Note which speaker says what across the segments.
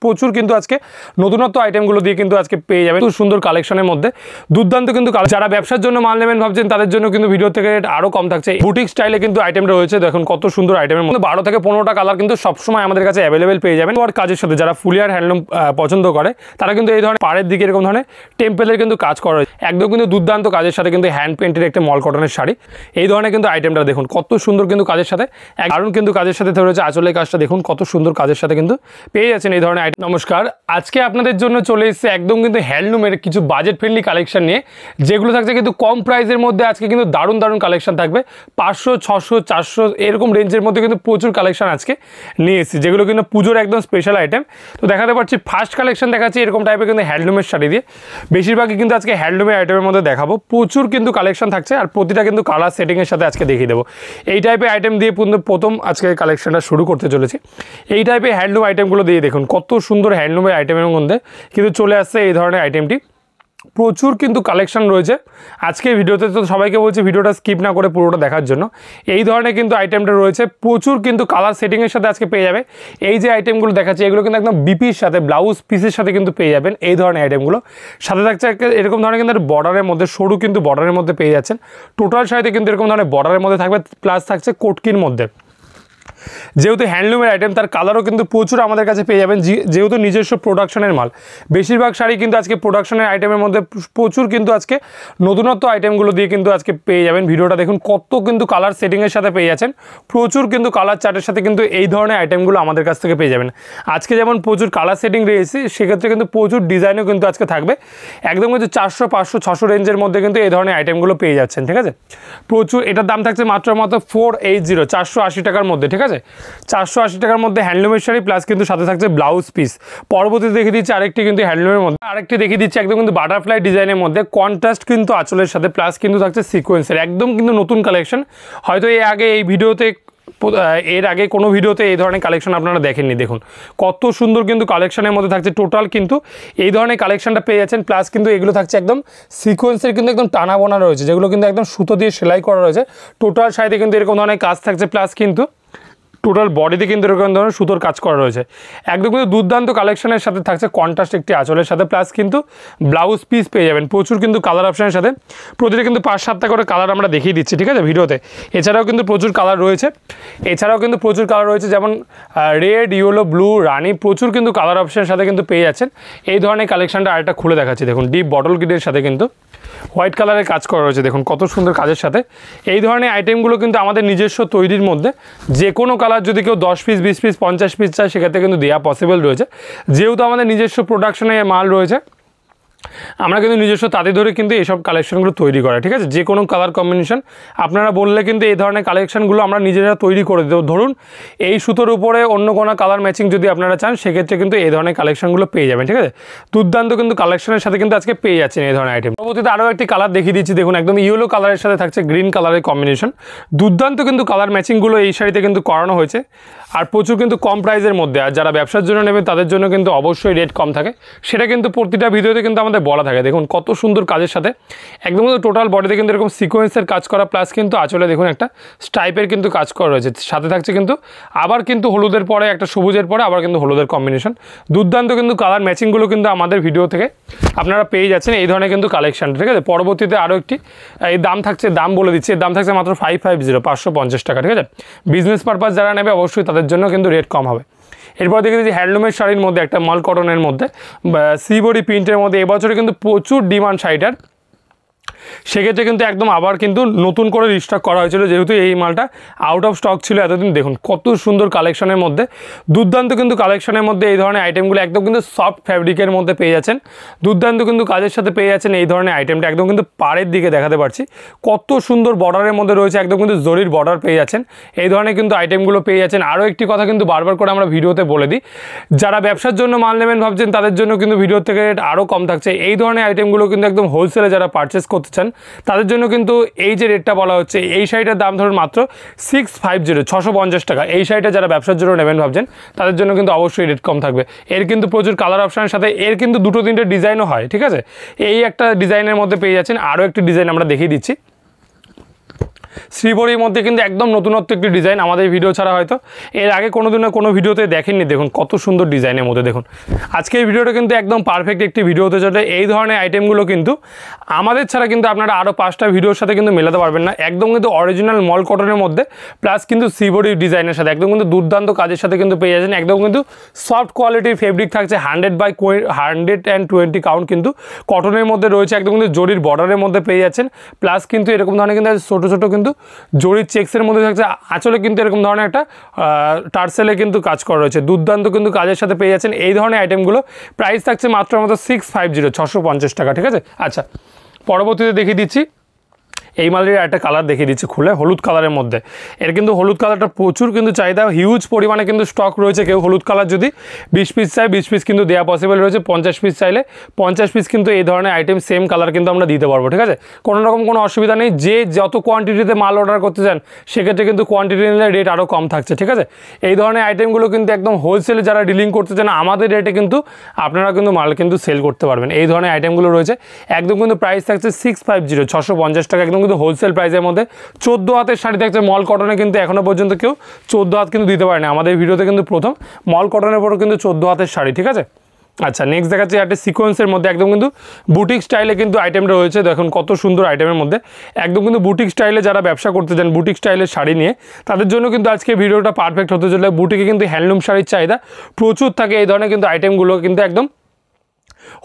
Speaker 1: প্রচুর কিন্তু আজকে নতুনত্ব আইটেমগুলো দিয়ে কিন্তু আজকে পেয়ে যাবেন খুব সুন্দর কালেকশনের মধ্যে দুর্দান্ত কিন্তু যারা ব্যবসার জন্য মাল নেবেন ভাবছেন তাদের জন্য কিন্তু ভিডিও থেকে রেট আরও কম থাকছে। বুটিক স্টাইলে কিন্তু আইটেমটা রয়েছে, দেখুন কত সুন্দর আইটেমের মধ্যে 12 থেকে 15টা কালার কিন্তু সবসময় আমাদের কাছে অ্যাভেলেবেল পেয়ে যাবেন। আর কাজের সাথে যারা ফুলিয়ার হ্যান্ডলুম পছন্দ করে তারা কিন্তু এই ধরনের পাড়ের দিকে এরকম ধরনের টেম্পেলের কিন্তু কাজ করা রয়েছে, একদম কিন্তু দুর্দান্ত কাজের সাথে কিন্তু হ্যান্ড পেন্টের একটা মল কটনের শাড়ি। এই ধরনের কিন্তু আইটেমটা দেখুন কত সুন্দর কিন্তু কাজের সাথে, কারণ কিন্তু কাজের সাথে রয়েছে আঁচলের কাজটা দেখুন কত সুন্দর কাজের সাথে কিন্তু পেয়ে যাচ্ছেন এই ধরনের আইটেম। নমস্কার, আজকে আপনাদের জন্য চলে এসেছে একদম কিন্তু হ্যান্ডলুমের কিছু বাজেট ফ্রেন্ডলি কালেকশন নিয়ে, যেগুলো থাকছে কিন্তু কম প্রাইসের মধ্যে। আজকে কিন্তু দারুণ দারুণ কালেকশন থাকবে, 500, 600, 400 এরকম রেঞ্জের মধ্যে কিন্তু প্রচুর কালেকশন আজকে নিয়ে এসেছি, যেগুলো কিন্তু পুজোর একদম স্পেশাল আইটেম। তো দেখাতে পাচ্ছি ফার্স্ট কালেকশন দেখাচ্ছি এরকম টাইপের কিন্তু হ্যান্ডলুমের শাড়ি দিয়ে, বেশিরভাগই কিন্তু আজকে হ্যান্ডলুমের আইটেমের মধ্যে দেখাবো। প্রচুর কিন্তু কালেকশন থাকছে আর প্রতিটা কিন্তু কালার সেটিংয়ের সাথে আজকে দেখিয়ে দেবো। এই টাইপের আইটেম দিয়ে প্রথম আজকে কালেকশনটা শুরু করতে চলেছি। এই টাইপের হ্যান্ডলুম আইটেমগুলো দিয়ে দেখুন কত সুন্দর হ্যান্ডলুমের আইটেমের মধ্যে কিন্তু চলে আসছে এই ধরনের আইটেমটি। প্রচুর কিন্তু কালেকশন রয়েছে আজকের ভিডিওতে, তো সবাইকে বলছি ভিডিওটা স্কিপ না করে পুরোটা দেখার জন্য। এই ধরনের কিন্তু আইটেমটা রয়েছে, প্রচুর কিন্তু কালার সেটিংয়ের সাথে আজকে পেয়ে যাবে। এই যে আইটেমগুলো দেখাচ্ছি এগুলো কিন্তু একদম বিপির সাথে ব্লাউজ পিসের সাথে কিন্তু পেয়ে যাবেন এই ধরনের আইটেমগুলো। সাথে থাকছে এরকম ধরনের কিন্তু বর্ডারের মধ্যে সরু কিন্তু বর্ডারের মধ্যে পেয়ে যাচ্ছেন। টোটাল শাড়িতে কিন্তু এরকম ধরনের বর্ডারের মধ্যে থাকবে, প্লাস থাকছে কোটকির মধ্যে। যেহেতু হ্যান্ডলুমের আইটেম তার কালারও কিন্তু প্রচুর আমাদের কাছে পেয়ে যাবেন, যেহেতু নিজস্ব প্রোডাকশনের মাল। বেশিরভাগ শাড়ি কিন্তু আজকে প্রোডাকশনের আইটেমের মধ্যে প্রচুর কিন্তু আজকে নতুনত্ব আইটেমগুলো দিয়ে কিন্তু আজকে পেয়ে যাবেন। ভিডিওটা দেখুন কত কিন্তু কালার সেটিংয়ের সাথে পেয়ে যাচ্ছেন, প্রচুর কিন্তু কালার চার্টের সাথে কিন্তু এই ধরনের আইটেমগুলো আমাদের কাছ থেকে পেয়ে যাবেন। আজকে যেমন প্রচুর কালার সেটিং রয়েছে, সেক্ষেত্রে কিন্তু প্রচুর ডিজাইনও কিন্তু আজকে থাকবে। একদম কিন্তু 400, 500, 600 রেঞ্জের মধ্যে কিন্তু এই ধরনের আইটেমগুলো পেয়ে যাচ্ছেন, ঠিক আছে। প্রচুর, এটার দাম থাকছে মাত্র 480, 480 টাকার মধ্যে, ঠিক আছে। 480 টাকার মধ্যে হ্যান্ডলুমের শাড়ি, প্লাস কিন্তু সাথে থাকছে ব্লাউজ পিস। পরবর্তীতে দেখিয়ে দিচ্ছি আরেকটি কিন্তু হ্যান্ডলুমের মধ্যে, আরেকটি দেখিয়ে দিচ্ছি একদম কিন্তু বাটারফ্লাই ডিজাইনের মধ্যে, কন্ট্রাস্ট কিন্তু আঁচলের সাথে, প্লাস কিন্তু থাকছে সিকোয়েন্সের, একদম কিন্তু নতুন কালেকশন। হয়তো এর আগে কোনো ভিডিওতে এই ধরনের কালেকশন আপনারা দেখেননি। দেখুন কত সুন্দর কিন্তু কালেকশনের মধ্যে থাকছে, টোটাল কিন্তু এই ধরনের কালেকশনটা পেয়ে যাচ্ছেন। প্লাস কিন্তু এগুলো থাকছে একদম সিকোয়েন্সের কিন্তু একদম টানা বোনা রয়েছে, যেগুলো কিন্তু একদম সুতো দিয়ে সেলাই করা রয়েছে। টোটাল শাড়িতে কিন্তু এরকম ধরনের কাজ থাকছে, প্লাস কিন্তু টোটাল বডিতে কিন্তু এরকম ধরনের সুতোর কাজ করা রয়েছে। একদম কিন্তু দুর্দান্ত কালেকশনের সাথে থাকছে কন্ট্রাস্ট একটি আঁচলের সাথে, প্লাস কিন্তু ব্লাউজ পিস পেয়ে যাবেন। প্রচুর কিন্তু কালার অপশনের সাথে, প্রতিটা কিন্তু 5-7টা করে কালার আমরা দেখিয়ে দিচ্ছি, ঠিক আছে, ভিডিওতে। এছাড়াও কিন্তু প্রচুর কালার রয়েছে, যেমন রেড, ইয়েলো, ব্লু, রানি, প্রচুর কিন্তু কালার অপশনের সাথে কিন্তু পেয়ে যাচ্ছেন। এই ধরনের কালেকশনটা আরেকটা খুলে দেখাচ্ছি, দেখুন ডিপ বটল গ্রিনের সাথে কিন্তু হোয়াইট কালারের কাজ করা রয়েছে, দেখুন কত সুন্দর কাজের সাথে। এই ধরনের আইটেমগুলো কিন্তু আমাদের নিজস্ব তৈরির মধ্যে, যে কোনো কালার যদি কেউ 10 পিস, 20 পিস, 50 পিস চায় সেক্ষেত্রে কিন্তু দেওয়া পসিবল রয়েছে। যেহেতু আমাদের নিজস্ব প্রোডাকশনে মাল রয়েছে, আমরা কিন্তু নিজস্ব তাতে ধরে কিন্তু এইসব কালেকশনগুলো তৈরি করা, ঠিক আছে। যে কোনো কালার কম্বিনেশন আপনারা বললে কিন্তু এই ধরনের কালেকশনগুলো আমরা নিজেরা তৈরি করে দেবো। ধরুন এই সুতোর উপরে অন্য কোনো কালার ম্যাচিং যদি আপনারা চান, সেক্ষেত্রে কিন্তু এই ধরনের কালেকশনগুলো পেয়ে যাবেন, ঠিক আছে। দুর্দান্ত কিন্তু কালেকশনের সাথে কিন্তু আজকে পেয়ে যাচ্ছেন এই ধরনের আইটেম। পরবর্তীতে আরও একটি কালার দেখিয়ে দিচ্ছি, দেখুন একদম ইয়েলো কালারের সাথে থাকছে গ্রিন কালারের কম্বিনেশন। দুর্দান্ত কিন্তু কালার ম্যাচিংগুলো এই শাড়িতে কিন্তু করানো হয়েছে, আর প্রচুর কিন্তু কম প্রাইসের মধ্যে। আর যারা ব্যবসার জন্য নেবে তাদের জন্য কিন্তু অবশ্যই রেট কম থাকে, সেটা কিন্তু প্রতিটা ভিডিওতে কিন্তু আমাদের বলা থাকে। দেখুন কত সুন্দর কাজের সাথে, একদম কিন্তু টোটাল বডিতে কিন্তু এরকম সিকোয়েন্সের কাজ করা, প্লাস কিন্তু আঁচলে দেখুন একটা স্ট্রাইপের কিন্তু কাজ করা রয়েছে। সাথে থাকছে কিন্তু আবার কিন্তু হলুদের পরে একটা সবুজের পরে আবার কিন্তু হলুদের কম্বিনেশন। দুর্দান্ত কিন্তু কালার ম্যাচিংগুলো কিন্তু আমাদের ভিডিও থেকে আপনারা পেয়ে যাচ্ছেন এই ধরনের কিন্তু কালেকশন, ঠিক আছে। পরবর্তীতে আরও একটি, এই দাম বলে দিচ্ছি, এর দাম থাকছে মাত্র 550, 550 টাকা, ঠিক আছে। বিজনেস পারপাস যারা নেবে অবশ্যই তাদের জন্য কিন্তু রেট কম হবে। এরপর দেখে দিচ্ছি হ্যান্ডলুমের শাড়ির মধ্যে একটা মল কটনের মধ্যে সি বডি প্রিন্টের মধ্যে এবছরে কিন্তু প্রচুর ডিমান্ড শাড়িটার। সেক্ষেত্রে কিন্তু একদম আবার কিন্তু নতুন করে রিস্টক করা হয়েছিল, যেহেতু এই মালটা আউট অফ স্টক ছিল এতদিন। দেখুন কত সুন্দর কালেকশনের মধ্যে, দুর্দান্ত কিন্তু কালেকশনের মধ্যে এই ধরনের আইটেমগুলো একদম কিন্তু সফট ফ্যাব্রিকের মধ্যে পেয়ে যাচ্ছেন। দুর্দান্ত কিন্তু কাজের সাথে পেয়ে যাচ্ছেন এই ধরনের আইটেমটা। একদম কিন্তু পাড়ের দিকে দেখাতে পারছি, কত সুন্দর বর্ডারের মধ্যে রয়েছে, একদম কিন্তু জরির বর্ডার পেয়ে যাচ্ছেন। এই ধরনের কিন্তু আইটেমগুলো পেয়ে যাচ্ছেন। আরও একটি কথা কিন্তু বারবার করে আমরা ভিডিওতে বলে দিই, যারা ব্যবসার জন্য মাল নেবেন ভাবছেন তাদের জন্য কিন্তু ভিডিও থেকে রেট আরও কম থাকছে। এই ধরনের আইটেমগুলো কিন্তু একদম হোলসেলে যারা পারচেস করতে চান তাদের জন্য কিন্তু এই যে রেটটা বলা হচ্ছে, এই শাড়িটার দাম ধরুন মাত্র 650, 650 টাকা। এই শাড়িটা যারা ব্যবসার জন্য নেবেন ভাবছেন তাদের জন্য কিন্তু অবশ্যই রেট কম থাকবে। এর কিন্তু প্রচুর কালার অপশনের সাথে এর কিন্তু 2-3টে ডিজাইনও হয়, ঠিক আছে। এই একটা ডিজাইনের মধ্যে পেয়ে যাচ্ছেন, আরও একটি ডিজাইন আমরা দেখিয়ে দিচ্ছি। শ্রীবরীর মধ্যে কিন্তু একদম নতুনত্ব একটি ডিজাইন, আমাদের ভিডিও ছাড়া হয়তো এর আগে কোনোদিনও কোনো ভিডিওতে দেখেননি। দেখুন কত সুন্দর ডিজাইনের মধ্যে দেখুন। আজকের ভিডিওটা কিন্তু একদম পারফেক্ট একটি ভিডিও হতে চলে। এই ধরনের আইটেমগুলো কিন্তু আমাদের ছাড়া কিন্তু আপনারা আরও 5টা ভিডিওর সাথে কিন্তু মেলাতে পারবেন না। একদম কিন্তু অরিজিনাল মল কটনের মধ্যে প্লাস কিন্তু শ্রীবরী ডিজাইনের সাথে একদম কিন্তু দুর্দান্ত কাজের সাথে কিন্তু পেয়ে যাচ্ছেন। একদম কিন্তু সফট কোয়ালিটির ফেব্রিক থাকছে, 100/120 কাউন্ট কিন্তু কটনের মধ্যে রয়েছে। একদম কিন্তু জরির বর্ডারের মধ্যে পেয়ে যাচ্ছেন। প্লাস কিন্তু এরকম ধরনের কিন্তু ছোটো ছোটো কিন্তু জরির চেক্সের মধ্যে থাকছে। আঁচলে কিন্তু এরকম ধরনের একটা টার্সেলে কিন্তু কাজ করা রয়েছে। দুর্দান্ত কিন্তু কাজের সাথে পেয়ে যাচ্ছেন। এই ধরনের আইটেমগুলো প্রাইস থাকছে মাত্র 650 টাকা, ঠিক আছে। আচ্ছা, পরবর্তীতে দেখিয়ে দিচ্ছি এই মালের একটা কালার দেখিয়ে দিচ্ছি খুলে, হলুদ কালারের মধ্যে। এর কিন্তু হলুদ কালারটা প্রচুর কিন্তু চাহিদা, হিউজ পরিমাণে কিন্তু স্টক রয়েছে। কেউ হলুদ কালার যদি 20 পিস চায় 20 পিস কিন্তু দেওয়া পসিবল রয়েছে। 50 পিস চাইলে 50 পিস কিন্তু এই ধরনের আইটেম সেম কালার কিন্তু আমরা দিতে পারবো, ঠিক আছে। কোনো রকম কোনো অসুবিধা নেই। যে যত কোয়ান্টিটিতে মাল অর্ডার করতে চান সেক্ষেত্রে কিন্তু কোয়ান্টিটি নিলে রেট আরও কম থাকছে, ঠিক আছে। এই ধরনের আইটেমগুলো কিন্তু একদম হোলসেলে যারা ডিলিং করতে চান আমাদের রেটে কিন্তু আপনারা কিন্তু মাল কিন্তু সেল করতে পারবেন। এই ধরনের আইটেমগুলো রয়েছে। একদম কিন্তু প্রাইস থাকছে 650 টাকা, একদম কিন্তু হোলসেল প্রাইসের মধ্যে। 14 হাতের শাড়ি থাকছে মল কটনে, কিন্তু এখনও পর্যন্ত কেউ 14 হাত কিন্তু দিতে পারে না। আমাদের ভিডিওতে কিন্তু প্রথম মল কটনের পর কিন্তু 14 হাতের শাড়ি, ঠিক আছে। আচ্ছা, নেক্সট দেখাচ্ছি একটা সিকোয়েন্সের মধ্যে একদম কিন্তু বুটিক স্টাইলে কিন্তু আইটেমটা রয়েছে। দেখুন কত সুন্দর আইটেমের মধ্যে। একদম কিন্তু বুটিক স্টাইলে যারা ব্যবসা করতে চান বুটিক স্টাইলের শাড়ি নিয়ে, তাদের জন্য কিন্তু আজকে ভিডিওটা পারফেক্ট হতে চলে। বুটিকে কিন্তু হ্যান্ডলুম শাড়ির চাহিদা প্রচুর থাকে। এই ধরনের কিন্তু আইটেমগুলো কিন্তু একদম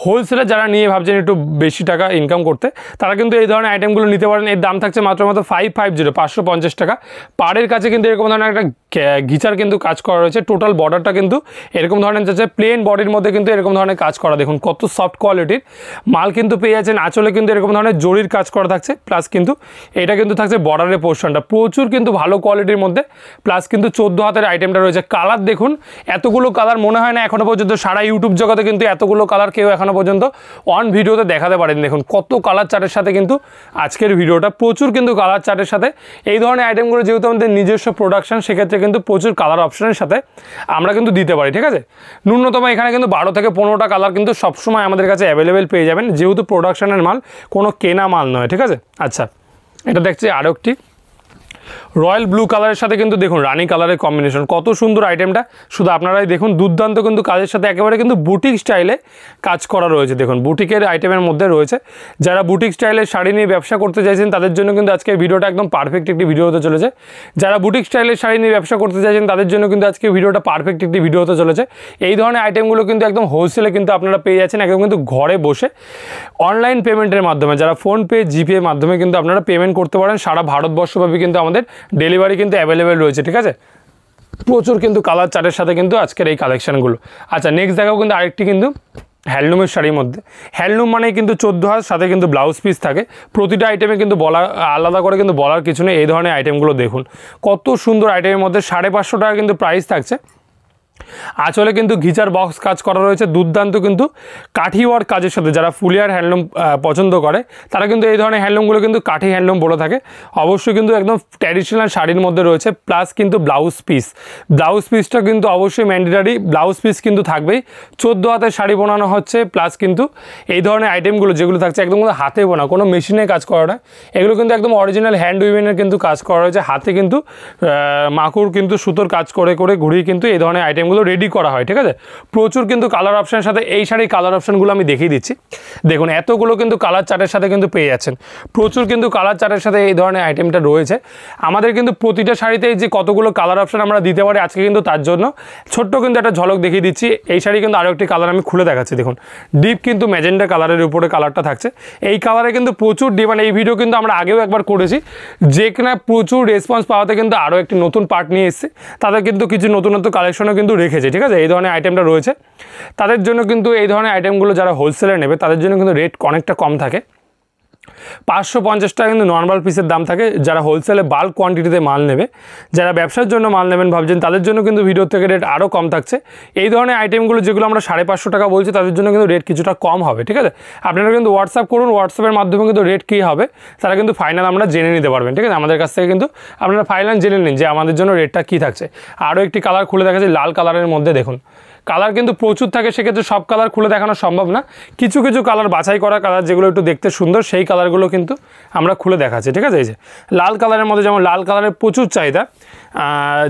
Speaker 1: হোলসেলে যারা নিয়ে ভাবছেন একটু বেশি টাকা ইনকাম করতে, তারা কিন্তু এই ধরনের আইটেমগুলো নিতে পারেন। এর দাম থাকছে মাত্র 550 টাকা। পাড়ের কাছে কিন্তু এরকম ধরনের একটা ঘিচার কিন্তু কাজ করা রয়েছে। টোটাল বর্ডারটা কিন্তু এরকম ধরনের যাচ্ছে, প্লেন বডির মধ্যে কিন্তু এরকম ধরনের কাজ করা। দেখুন কত সফট কোয়ালিটির মাল কিন্তু পেয়ে যাচ্ছেন। আঁচলে কিন্তু এরকম ধরনের জরির কাজ করা থাকছে। প্লাস কিন্তু এটা কিন্তু থাকছে বর্ডারের পোর্শনটা প্রচুর কিন্তু ভালো কোয়ালিটির মধ্যে। প্লাস কিন্তু 14 হাতের আইটেমটা রয়েছে। কালার দেখুন, এতগুলো কালার মনে হয় না এখনও পর্যন্ত সারা ইউটিউব জগতে কিন্তু এতগুলো কালার কেউ এখনও পর্যন্ত অন ভিডিওতে দেখাতে পারেন। দেখুন কত কালার চার্টের সাথে কিন্তু আজকের ভিডিওটা, প্রচুর কিন্তু কালার চার্টের সাথে। এই ধরনের আইটেমগুলো যেহেতু আমাদের নিজস্ব প্রোডাকশন, সেক্ষেত্রে কিন্তু প্রচুর কালার অপশনের সাথে আমরা কিন্তু দিতে পারি, ঠিক আছে। ন্যূনতম এখানে কিন্তু 12 থেকে 15টা কালার কিন্তু সবসময় আমাদের কাছে অ্যাভেলেবেল পেয়ে যাবেন, যেহেতু প্রোডাকশনের মাল, কোনো কেনা মাল নয়, ঠিক আছে। আচ্ছা, এটা দেখছি আরও একটি রয়্যাল ব্লু কালারের সাথে কিন্তু দেখুন রানি কালারের কম্বিনেশন, কত সুন্দর আইটেমটা শুধু আপনারাই দেখুন। দুর্দান্ত কিন্তু কাজের সাথে একেবারে কিন্তু বুটিক স্টাইলে কাজ করা রয়েছে। দেখুন বুটিকের আইটেমের মধ্যে রয়েছে। যারা বুটিক স্টাইলের শাড়ি নিয়ে ব্যবসা করতে চাইছেন তাদের জন্য কিন্তু আজকে ভিডিওটা একদম পারফেক্ট একটি ভিডিও হতে চলেছে। যারা বুটিক স্টাইলের শাড়ি নিয়ে ব্যবসা করতে চাইছেন তাদের জন্য কিন্তু আজকে ভিডিওটা পারফেক্ট একটি ভিডিও হতে চলেছে। এই ধরনের আইটেমগুলো কিন্তু একদম হোলসেলে কিন্তু আপনারা পেয়ে যাচ্ছেন, একদম কিন্তু ঘরে বসে অনলাইন পেমেন্টের মাধ্যমে। যারা ফোনপে জিপে মাধ্যমে কিন্তু আপনারা পেমেন্ট করতে পারেন। সারা ভারতবর্ষব্যাপী কিন্তু আমাদের ডেলিভারি কিন্তু অ্যাভেলেবেল রয়েছে, ঠিক আছে। প্রচুর কিন্তু কালার চার্টের সাথে কিন্তু আজকের এই কালেকশানগুলো। আচ্ছা, নেক্সট দেখাও কিন্তু আরেকটি কিন্তু হ্যান্ডলুমের শাড়ির মধ্যে। হ্যান্ডলুম মানে কিন্তু 14 হাত, সাথে কিন্তু ব্লাউজ পিস থাকে। প্রতিটা আইটেমে কিন্তু বলা আলাদা করে কিন্তু বলার কিছু নেই। এই ধরনের আইটেমগুলো দেখুন কত সুন্দর আইটেমের মধ্যে। 550 টাকা কিন্তু প্রাইস থাকছে। আঁচলে কিন্তু ঘিচার বক্স কাজ করা রয়েছে। দুর্দান্ত কিন্তু কাঠি ওয়ার্ক কাজের সাথে যারা ফুলিয়ার হ্যান্ডলুম পছন্দ করে তারা কিন্তু এই ধরনের হ্যান্ডলুমগুলো কিন্তু কাঠি হ্যান্ডলুম বলে থাকে। অবশ্যই কিন্তু একদম ট্র্যাডিশনাল শাড়ির মধ্যে রয়েছে। প্লাস কিন্তু ব্লাউজ পিসটা কিন্তু অবশ্যই ম্যান্ডেটারি ব্লাউজ পিস কিন্তু থাকবেই। 14 হাতের শাড়ি বানানো হচ্ছে। প্লাস কিন্তু এই ধরনের আইটেমগুলো যেগুলো থাকছে একদম কিন্তু হাতে বোনা, কোনো মেশিনে কাজ করা না। এগুলো কিন্তু একদম অরিজিনাল হ্যান্ড উইভেনের কিন্তু কাজ করা রয়েছে। হাতে কিন্তু মাকুর কিন্তু সুতোর কাজ করে করে ঘুরিয়ে কিন্তু এই ধরনের আইটেমগুলো রেডি করা হয়, ঠিক আছে। প্রচুর কিন্তু কালার অপশনের সাথে এই শাড়ির কালার অপশনগুলো আমি দেখিয়ে দিচ্ছি। দেখুন এতগুলো কিন্তু কালার চার্টের সাথে কিন্তু পেয়ে যাচ্ছেন। প্রচুর কিন্তু কালার চার্টের সাথে এই ধরনের আইটেমটা রয়েছে। আমাদের কিন্তু প্রতিটা শাড়িতেই যে কতগুলো কালার অপশন আমরা দিতে পারি আজকে কিন্তু তার জন্য ছোট্ট কিন্তু একটা ঝলক দেখিয়ে দিচ্ছি। এই শাড়ি কিন্তু আরও একটি কালার আমি খুলে দেখাচ্ছি। দেখুন ডিপ কিন্তু ম্যাজেন্ডা কালারের উপরে কালারটা থাকছে। এই কালারে কিন্তু প্রচুর ডিমান্ড। এই ভিডিও কিন্তু আমরা আগেও একবার করেছি, যে কিনা প্রচুর রেসপন্স পাওয়াতে কিন্তু আরও একটি নতুন পার্ট নিয়ে এসেছে। তাদের কিন্তু কিছু নতুনত্ব কালেকশনও কিন্তু রেখেছে, ঠিক আছে। এই ধরনের আইটেমটা রয়েছে তাদের জন্য কিন্তু। এই ধরনের আইটেমগুলো যারা হোলসেলে নেবে তাদের জন্য কিন্তু রেট অনেকটা কম থাকে। 550 টাকা কিন্তু নর্মাল পিসের দাম থাকে। যারা হোলসেলে বাল্ক কোয়ান্টিটিতে মাল নেবে, যারা ব্যবসার জন্য মাল নেবেন ভাবছেন, তাদের জন্য কিন্তু ভিডিও থেকে রেট আরও কম থাকছে। এই ধরনের আইটেমগুলো যেগুলো আমরা 550 টাকা বলছি তাদের জন্য কিন্তু রেট কিছুটা কম হবে, ঠিক আছে। আপনারা কিন্তু হোয়াটসঅ্যাপ করুন, হোয়াটসঅ্যাপের মাধ্যমে কিন্তু রেট কী হবে তারা কিন্তু ফাইনাল আমরা জেনে নিতে পারবেন, ঠিক আছে। আমাদের কাছ থেকে কিন্তু আপনারা ফাইনাল জেনে নিন যে আমাদের জন্য রেটটা কী থাকছে। আরও একটি কালার খুলে দেখাচ্ছি লাল কালারের মধ্যে। দেখুন কালার কিন্তু প্রচুর থাকে, সেক্ষেত্রে সব কালার খুলে দেখানো সম্ভব না। কিছু কিছু কালার বাছাই করা কালার যেগুলো একটু দেখতে সুন্দর সেই কালারগুলো কিন্তু আমরা খুলে দেখাচ্ছি, ঠিক আছে। এই যে লাল কালারের মধ্যে, যেমন লাল কালারের প্রচুর চাহিদা,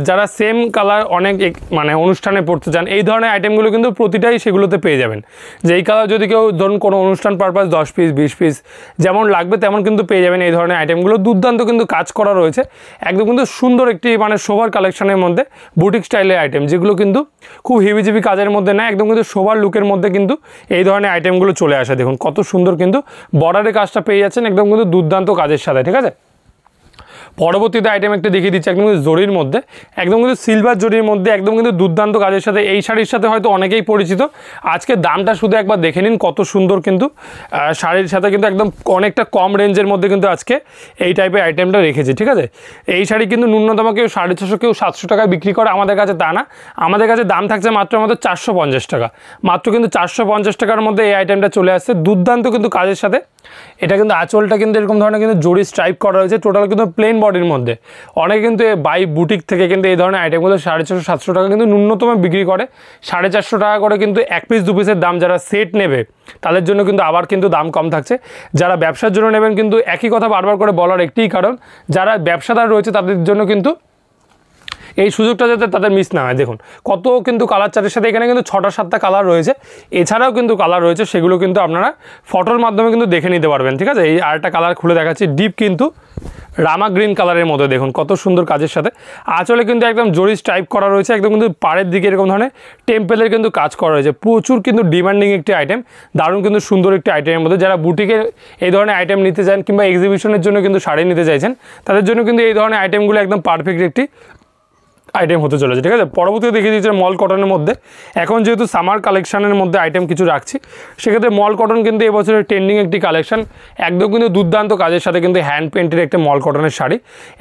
Speaker 1: যারা সেম কালার অনেক মানে অনুষ্ঠানে পড়তে চান এই ধরনের আইটেমগুলো কিন্তু প্রতিটাই সেগুলোতে পেয়ে যাবেন। যে এই কালার যদি কেউ ধরুন কোনো অনুষ্ঠান পারপাস 10 পিস 20 পিস যেমন লাগবে তেমন কিন্তু পেয়ে যাবেন এই ধরনের আইটেমগুলো। দুর্দান্ত কিন্তু কাজ করা রয়েছে, একদম কিন্তু সুন্দর একটি মানে শোভার কালেকশনের মধ্যে বুটিক স্টাইলের আইটেম, যেগুলো কিন্তু খুব হেভিজিবি কাজের মধ্যে না, একদম কিন্তু শোভার লুকের মধ্যে কিন্তু এই ধরনের আইটেমগুলো চলে আসে। দেখুন কত সুন্দর কিন্তু বর্ডারের কাজটা পেয়ে যাচ্ছেন একদম কিন্তু দুর্দান্ত কাজের সাথে, ঠিক আছে। পরবর্তীতে আইটেম একটা দেখিয়ে দিচ্ছি একদম কিন্তু জরির মধ্যে, একদম কিন্তু সিলভার জরির মধ্যে, একদম কিন্তু দুর্দান্ত কাজের সাথে। এই শাড়ির সাথে হয়তো অনেকেই পরিচিত, আজকে দামটা শুধু একবার দেখে নিন কত সুন্দর কিন্তু শাড়ির সাথে কিন্তু একদম অনেকটা কম রেঞ্জের মধ্যে কিন্তু আজকে এই টাইপের আইটেমটা রেখেছি, ঠিক আছে। এই শাড়ি কিন্তু ন্যূনতম কেউ 650 কেউ 700 টাকায় বিক্রি করে, আমাদের কাছে তা না, আমাদের কাছে দাম থাকছে মাত্র 450 টাকা, মাত্র কিন্তু 450 টাকার মধ্যে এই আইটেমটা চলে আসছে দুর্দান্ত কিন্তু কাজের সাথে। এটা কিন্তু আঁচলটা কিন্তু এরকম ধরনের কিন্তু জরি স্ট্রাইপ করা হয়েছে, টোটাল কিন্তু প্লেন বডির মধ্যে। অনেকে কিন্তু বাই বুটিক থেকে কিন্তু এই ধরনের আইটেমগুলো 450-700 টাকা কিন্তু ন্যূনতম বিক্রি করে, 450 টাকা করে কিন্তু এক পিস দু পিসের দাম। যারা সেট নেবে তাদের জন্য কিন্তু আবার কিন্তু দাম কম থাকছে, যারা ব্যবসার জন্য নেবেন কিন্তু একই কথা বারবার করে বলার একটিই কারণ, যারা ব্যবসাদার রয়েছে তাদের জন্য কিন্তু এই সুযোগটা যাতে তাদের মিস না হয়। দেখুন কত কিন্তু কালার চার্টের সাথে এখানে কিন্তু 6টা-7টা কালার রয়েছে, এছাড়াও কিন্তু কালার রয়েছে, সেগুলো কিন্তু আপনারা ফটোর মাধ্যমে কিন্তু দেখে নিতে পারবেন, ঠিক আছে। এই আরেকটা কালার খুলে দেখাচ্ছি, ডিপ কিন্তু রামা গ্রিন কালারের মধ্যে, দেখুন কত সুন্দর কাজের সাথে। আঁচলে কিন্তু একদম জরি স্ট্রাইপ করা রয়েছে, একদম কিন্তু পাড়ের দিকে এরকম ধরনের টেম্পেলের কিন্তু কাজ করা রয়েছে, প্রচুর কিন্তু ডিমান্ডিং একটি আইটেম, দারুণ কিন্তু সুন্দর একটি আইটেমের মধ্যে। যারা বুটিকে এই ধরনের আইটেম নিতে চান কিংবা এক্সিবিশনের জন্য কিন্তু শাড়ি নিতে চাইছেন তাদের জন্য কিন্তু এই ধরনের আইটেমগুলো একদম পারফেক্ট একটি আইটেম হতে চলেছে, ঠিক আছে। পরবর্তীতে দেখিয়ে দিচ্ছে মল কটনের মধ্যে, এখন যেহেতু সামার কালেকশনের মধ্যে আইটেম কিছু রাখছি সেক্ষেত্রে মল কটন কিন্তু এবছরের ট্রেন্ডিং একটি কালেকশন, একদম কিন্তু দুর্দান্ত কাজের সাথে কিন্তু হ্যান্ড পেন্টের একটা মল কটনের শাড়ি।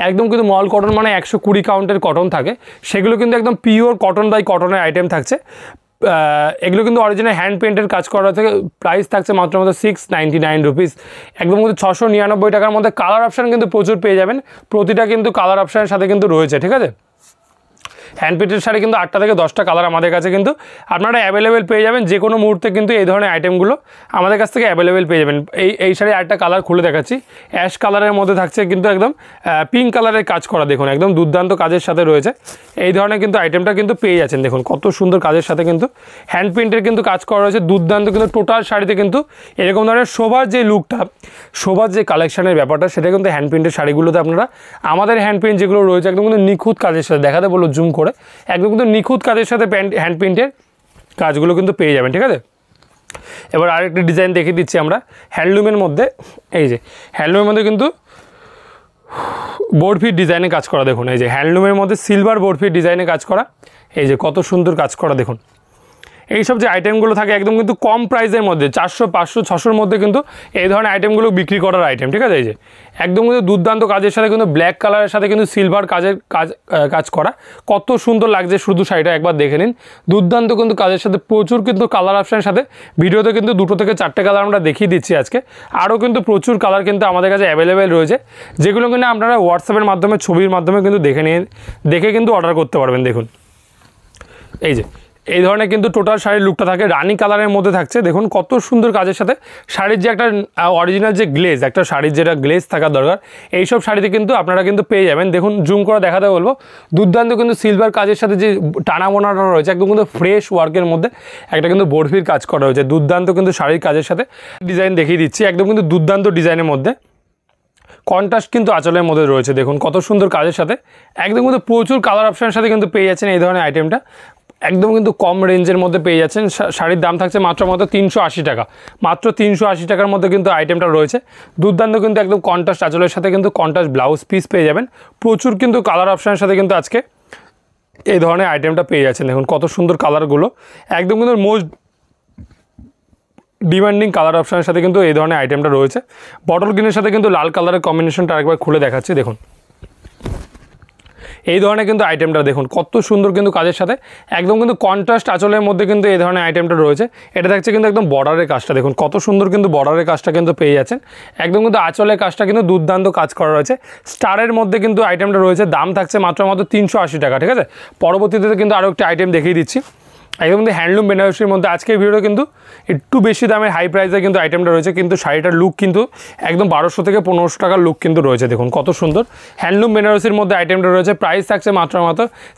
Speaker 1: একদম কিন্তু মল কটন মানে 120 কাউন্টের কটন থাকে, সেগুলো কিন্তু একদম পিওর কটন বাই কটনের আইটেম থাকছে। এগুলো কিন্তু অরিজিনাল হ্যান্ড পেন্টের কাজ করা থেকে, প্রাইস থাকছে মাত্র 699 রুপিস, একদম কিন্তু 699 টাকার মধ্যে। কালার অপশান কিন্তু প্রচুর পেয়ে যাবেন, প্রতিটা কিন্তু কালার অপশানের সাথে কিন্তু রয়েছে, ঠিক আছে। হ্যান্ড পেন্টের শাড়ি কিন্তু 8টা থেকে 10টা কালার আমাদের কাছে কিন্তু আপনারা অ্যাভেলেবেল পেয়ে যাবেন, যে কোনো মুহূর্তে কিন্তু এই ধরনের আইটেমগুলো আমাদের কাছ থেকে অ্যাভেলেবেল পেয়ে যাবেন। এই শাড়ি আরেকটা কালার খুলে দেখাচ্ছি, অ্যাশ কালারের মধ্যে থাকছে কিন্তু একদম পিঙ্ক কালারের কাজ করা, দেখুন একদম দুর্দান্ত কাজের সাথে রয়েছে। এই ধরনের কিন্তু আইটেমটা কিন্তু পেয়ে যাচ্ছেন, দেখুন কত সুন্দর কাজের সাথে কিন্তু হ্যান্ড পেন্টের কিন্তু কাজ করা রয়েছে দুর্দান্ত। কিন্তু টোটাল শাড়িতে কিন্তু এরকম ধরনের শোভার যে লুকটা, শোভার যে কালেকশনের ব্যাপারটা, সেটা কিন্তু হ্যান্ড পেন্টের শাড়িগুলোতে আপনারা আমাদের হ্যান্ড পেন্ট যেগুলো রয়েছে একদম কিন্তু নিখুঁত কাজের সাথে, দেখাতে বললো জুম করে, একদম কিন্তু নিখুঁত কাজের সাথে হ্যান্ড পেন্টের কাজগুলো কিন্তু পেয়ে যাবেন, ঠিক আছে। এবার আরেকটি ডিজাইন দেখিয়ে দিচ্ছি আমরা হ্যান্ডলুমের মধ্যে। এই যে হ্যান্ডলুমের মধ্যে কিন্তু বোর্ড ফিট ডিজাইনে কাজ করা, দেখুন এই যে হ্যান্ডলুমের মধ্যে সিলভার বোর্ড ফিট ডিজাইনে কাজ করা, এই যে কত সুন্দর কাজ করা। দেখুন এইসব যে আইটেমগুলো থাকে একদম কিন্তু কম প্রাইসের মধ্যে, 400, 500, 600-র মধ্যে কিন্তু এই ধরনের আইটেমগুলো বিক্রি করার আইটেম, ঠিক আছে। এই যে একদম কিন্তু দুর্দান্ত কাজের সাথে কিন্তু ব্ল্যাক কালারের সাথে কিন্তু সিলভার কাজ করা, কত সুন্দর লাগছে শুধু শাড়িটা একবার দেখে নিন। দুর্দান্ত কিন্তু কাজের সাথে প্রচুর কিন্তু কালার অপশানের সাথে, ভিডিওতে কিন্তু 2 থেকে 4টে কালার আমরা দেখিয়ে দিচ্ছি আজকে, আরও কিন্তু প্রচুর কালার কিন্তু আমাদের কাছে অ্যাভেলেবেল রয়েছে, যেগুলো কিন্তু আপনারা হোয়াটসঅ্যাপের মাধ্যমে ছবির মাধ্যমে কিন্তু দেখে কিন্তু অর্ডার করতে পারবেন। দেখুন এই যে এই ধরনের কিন্তু টোটাল শাড়ির লুকটা থাকে, রানি কালারের মধ্যে থাকছে, দেখুন কত সুন্দর কাজের সাথে। শাড়ির যে একটা অরিজিনাল যে গ্লেজ, একটা শাড়ির যেটা গ্লেজ থাকার দরকার, এইসব শাড়িতে কিন্তু আপনারা কিন্তু পেয়ে যাবেন। দেখুন জুম করে দেখাতে বলবো, দুর্দান্ত কিন্তু সিলভার কাজের সাথে যে টানা বোনাটা রয়েছে একদম কিন্তু ফ্রেশ ওয়ার্কের মধ্যে, একটা কিন্তু বরফির কাজ করা হয়েছে দুর্দান্ত কিন্তু শাড়ির কাজের সাথে। ডিজাইন দেখিয়ে দিচ্ছি, একদম কিন্তু দুর্দান্ত ডিজাইনের মধ্যে, কন্ট্রাস্ট কিন্তু আঁচলের মধ্যে রয়েছে, দেখুন কত সুন্দর কাজের সাথে, একদম কিন্তু প্রচুর কালার অপশানের সাথে কিন্তু পেয়ে যাচ্ছেন এই ধরনের আইটেমটা, একদম কিন্তু কম রেঞ্জের মধ্যে পেয়ে যাচ্ছেন। শাড়ির দাম থাকছে মাত্র 380 টাকা, মাত্র 380 টাকার মধ্যে কিন্তু আইটেমটা রয়েছে দুর্দান্ত কিন্তু একদম কন্ট্রাস্ট আঁচলের সাথে কিন্তু কন্ট্রাস্ট ব্লাউজ পিস পেয়ে যাবেন, প্রচুর কিন্তু কালার অপশানের সাথে কিন্তু আজকে এই ধরনের আইটেমটা পেয়ে যাচ্ছেন। দেখুন কত সুন্দর কালারগুলো, একদম কিন্তু মোস্ট ডিমান্ডিং কালার অপশানের সাথে কিন্তু এই ধরনের আইটেমটা রয়েছে। বটল গ্রিনের সাথে কিন্তু লাল কালারের কম্বিনেশনটা আরেকবার খুলে দেখাচ্ছি, দেখুন এই ধরনের কিন্তু আইটেমটা দেখুন কত সুন্দর কিন্তু কাজের সাথে, একদম কিন্তু কন্ট্রাস্ট আঁচলের মধ্যে কিন্তু এই ধরনের আইটেমটা রয়েছে। এটা থাকছে কিন্তু একদম বর্ডারের কাজটা, দেখুন কত সুন্দর কিন্তু বর্ডারের কাজটা কিন্তু পেয়ে যাচ্ছেন, একদম কিন্তু আঁচলের কাজটা কিন্তু দুর্দান্ত কাজ করা রয়েছে। স্টারের মধ্যে কিন্তু আইটেমটা রয়েছে, দাম থাকছে মাত্র 380 টাকা, ঠিক আছে। পরবর্তীতে কিন্তু আরও একটি আইটেম দেখিয়ে দিচ্ছি, একদম কিন্তু হ্যান্ডলুম বেনারসির মধ্যে আজকের ভিডিও কিন্তু একটু বেশি দামের হাই প্রাইসে কিন্তু আইটেমটা রয়েছে, কিন্তু শাড়িটার লুক কিন্তু একদম 1200 থেকে 1500 টাকার লুক কিন্তু রয়েছে। দেখুন কত সুন্দর হ্যান্ডলুম বেনারসির মধ্যে আইটেমটা রয়েছে। প্রাইস থাকছে মাত্র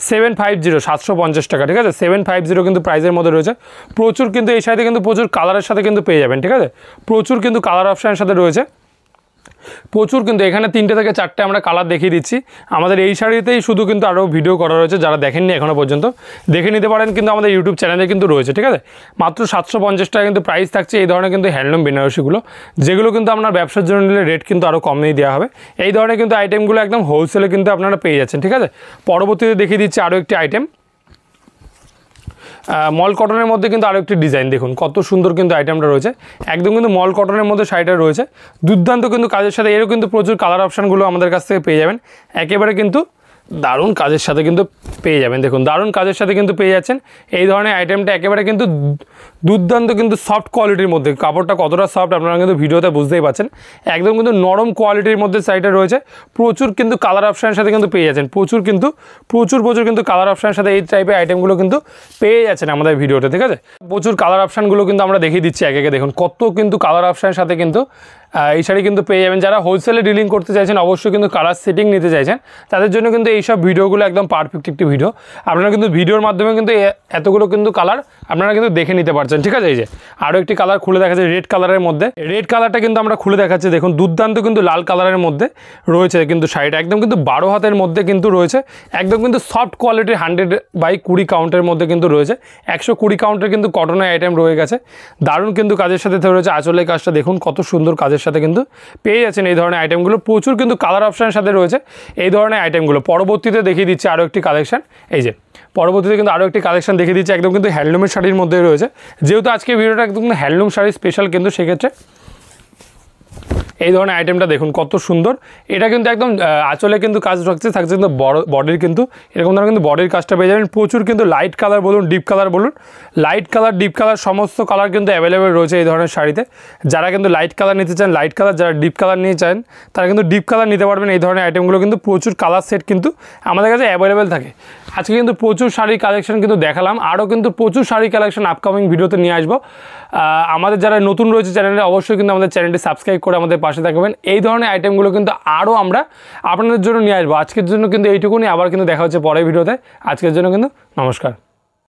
Speaker 1: 750, 750 টাকা, ঠিক আছে। 750 কিন্তু প্রাইসের মধ্যে রয়েছে। প্রচুর কিন্তু এই শাড়িতে কিন্তু প্রচুর কালারের সাথে কিন্তু পেয়ে যাবেন, ঠিক আছে। প্রচুর কিন্তু কালার অপশানের সাথে রয়েছে, প্রচুর কিন্তু এখানে 3টে থেকে 4টে আমরা কালার দেখিয়ে দিচ্ছি। আমাদের এই শাড়িতেই শুধু কিন্তু আরও ভিডিও করা রয়েছে, যারা দেখেননি এখনও পর্যন্ত দেখে নিতে পারেন, কিন্তু আমাদের ইউটিউব চ্যানেলে কিন্তু রয়েছে, ঠিক আছে। মাত্র 750 টাকা কিন্তু প্রাইস থাকছে এই ধরনের কিন্তু হ্যান্ডলুম বেনারসিগুলো, যেগুলো কিন্তু আপনার ব্যবসার জন্য নিলে রেট কিন্তু আরও কমিয়ে দেওয়া হবে। এই ধরনের কিন্তু আইটেমগুলো একদম হোলসেলে কিন্তু আপনারা পেয়ে যাচ্ছেন, ঠিক আছে। পরবর্তীতে দেখিয়ে দিচ্ছি আরও একটি আইটেম, মল কটনের মধ্যে কিন্তু আরও একটি ডিজাইন। দেখুন কত সুন্দর কিন্তু আইটেমটা রয়েছে, একদম কিন্তু মল কটনের মধ্যে শাড়িটা রয়েছে। দুর্দান্ত কিন্তু কাজের সাথে এরও কিন্তু প্রচুর কালার অপশানগুলো আমাদের কাছ থেকে পেয়ে যাবেন। একেবারে কিন্তু দারুণ কাজের সাথে কিন্তু পেয়ে যাবেন। দেখুন দারুণ কাজের সাথে কিন্তু পেয়ে যাচ্ছেন এই ধরনের আইটেমটা, একেবারে কিন্তু দুর্দান্ত কিন্তু সফট কোয়ালিটির মধ্যে। কাপড়টা কতটা সফট আপনারা কিন্তু ভিডিওতে বুঝতেই পারছেন, একদম কিন্তু নরম কোয়ালিটির মধ্যে শাড়িটা রয়েছে। প্রচুর কিন্তু কালার অপশানের সাথে কিন্তু পেয়ে যাচ্ছেন, প্রচুর কিন্তু কালার অপশানের সাথে এই টাইপের আইটেমগুলো কিন্তু পেয়ে যাচ্ছেন আমাদের ভিডিওতে, ঠিক আছে। প্রচুর কালার অপশানগুলো কিন্তু আমরা দেখিয়ে দিচ্ছি একে একে। দেখুন কত কিন্তু কালার অপশানের সাথে কিন্তু এই শাড়ি কিন্তু পেয়ে যাবেন। যারা হোলসেলে ডিলিং করতে চাইছেন, অবশ্যই কিন্তু কালার সেটিং নিতে চাইছেন, তাদের জন্য কিন্তু এইসব ভিডিওগুলো একদম পারফেক্ট একটি ভিডিও। আপনারা কিন্তু ভিডিওর মাধ্যমে কিন্তু এতগুলো কিন্তু কালার আপনারা কিন্তু দেখে নিতে পারছেন, ঠিক আছে। এই যে আরও একটি কালার খুলে দেখাচ্ছে রেড কালারের মধ্যে, রেড কালারটা কিন্তু আমরা খুলে দেখাচ্ছি। দেখুন দুর্দান্ত কিন্তু লাল কালারের মধ্যে রয়েছে কিন্তু শাড়িটা, একদম কিন্তু 12 হাতের মধ্যে কিন্তু রয়েছে, একদম কিন্তু সফট কোয়ালিটির 100/20 কাউন্টের মধ্যে কিন্তু রয়েছে। 120 কাউন্টের কিন্তু কটনের আইটেম রয়ে গেছে। দারুণ কিন্তু কাজের সাথে রয়েছে। আঁচলের কাজটা দেখুন কত সুন্দর কাজের সাথে কিন্তু পেয়ে যাচ্ছেন এই ধরনের আইটেমগুলো। প্রচুর কিন্তু কালার অপশানের সাথে রয়েছে এই ধরনের আইটেমগুলো। পরবর্তীতে দেখিয়ে দিচ্ছি আরও একটি কালেকশন। এই যে পরবর্তীতে কিন্তু আরও একটি কালেকশন দেখিয়ে দিচ্ছি, একদম কিন্তু হ্যান্ডলুমের শাড়ির মধ্যে রয়েছে। যেহেতু আজকে ভিডিওটা একদম হ্যান্ডলুম শাড়ি স্পেশাল, কিন্তু সেক্ষেত্রে এই ধরনের আইটেমটা দেখুন কত সুন্দর। এটা কিন্তু একদম আঁচলে কিন্তু কাজ থাকছে কিন্তু বডির কিন্তু এরকম ধরনের কিন্তু বডির কাজটা পেয়ে যাবেন। প্রচুর কিন্তু লাইট কালার বলুন, ডিপ কালার বলুন, লাইট কালার, ডিপ কালার সমস্ত কালার কিন্তু অ্যাভেলেবেল রয়েছে এই ধরনের শাড়িতে। যারা কিন্তু লাইট কালার নিতে চান লাইট কালার, যারা ডিপ কালার নিতে চান তারা কিন্তু ডিপ কালার নিতে পারবেন। এই ধরনের আইটেমগুলো কিন্তু প্রচুর কালার সেট কিন্তু আমাদের কাছে অ্যাভেলেবেল থাকে। আজকে কিন্তু প্রচুর শাড়ির কালেকশন কিন্তু দেখালাম, আরও কিন্তু প্রচুর শাড়ির কালেকশন আপকামিং ভিডিওতে নিয়ে আসবো। আমাদের যারা নতুন রয়েছে চ্যানেলে, অবশ্যই কিন্তু আমাদের চ্যানেলটি সাবস্ক্রাইব করে আমাদের পাশে থাকবেন। এই ধরনের আইটেমগুলো কিন্তু আরও আমরা আপনাদের জন্য নিয়ে আসবো। আজকের জন্য কিন্তু এইটুকুনি, আবার কিন্তু দেখা হচ্ছে পরের ভিডিওতে। আজকের জন্য কিন্তু নমস্কার।